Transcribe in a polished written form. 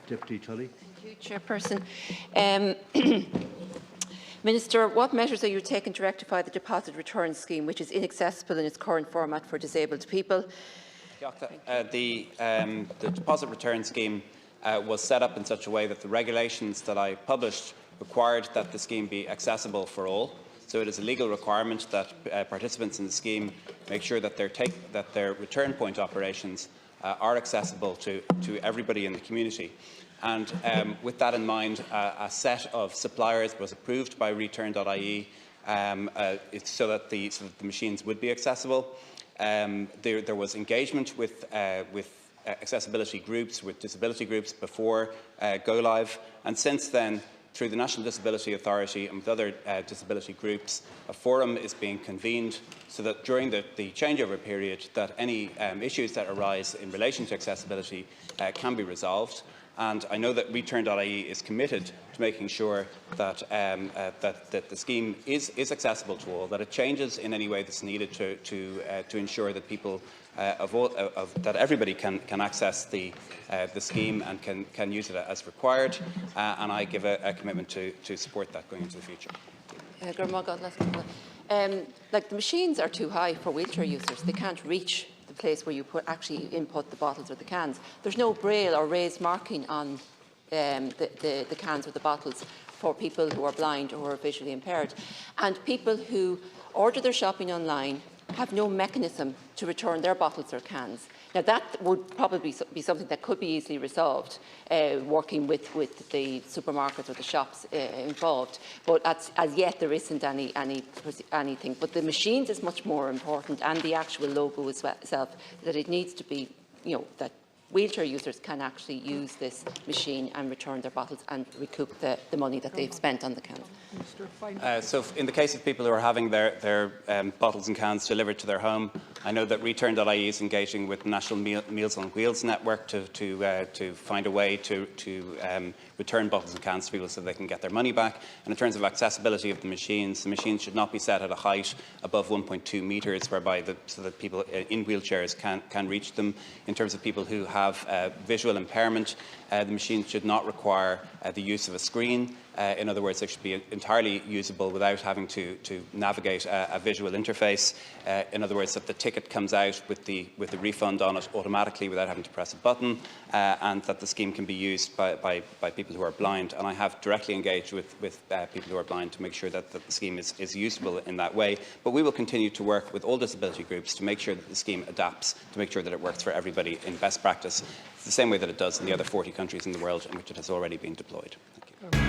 Deputy Tully. Thank you, Chairperson. Minister, what measures are you taking to rectify the deposit return scheme, which is inaccessible in its current format for disabled people? The deposit return scheme was set up in such a way that the regulations that I published required that the scheme be accessible for all. So it is a legal requirement that participants in the scheme make sure that their return point operations are accessible to everybody in the community. And with that in mind, a set of suppliers was approved by return.ie so that the machines would be accessible. There was engagement with accessibility groups, with disability groups before go live, and since then, through the National Disability Authority and with other disability groups, a forum is being convened so that during the changeover period that any issues that arise in relation to accessibility can be resolved. And I know that return.ie is committed to making sure that, that the scheme is accessible to all, that it changes in any way that's needed to ensure that people that everybody can access the scheme and can use it as required, and I give a commitment to support that going into the future. Like the machines are too high for wheelchair users. They can't reach the place where you actually input the bottles or the cans. There's no braille or raised marking on the cans or the bottles for people who are blind or visually impaired. And people who order their shopping online have no mechanism to return their bottles or cans. Now that would probably be something that could be easily resolved, working with the supermarkets or the shops involved. But as yet there isn't anything. But the machines is much more important, and the actual logo itself, that it needs to be, that wheelchair users can actually use this machine and return their bottles and recoup the money that they've spent on the cans. So in the case of people who are having their bottles and cans delivered to their home, I know that return.ie is engaging with the National Meals on Wheels network to find a way to return bottles and cans to people so they can get their money back. And in terms of accessibility of the machines should not be set at a height above 1.2 metres, so that people in wheelchairs can reach them. In terms of people who have visual impairment, the machine should not require the use of a screen. In other words, they should be entirely usable without having to navigate a visual interface. In other words, that the ticket comes out with the refund on it automatically without having to press a button, and that the scheme can be used by people who are blind. And I have directly engaged with people who are blind to make sure that the scheme is usable in that way. But we will continue to work with all disability groups to make sure that the scheme adapts, to make sure that it works for everybody in best practice. It's the same way that it does in the other 40 countries in the world in which it has already been deployed. Thank you.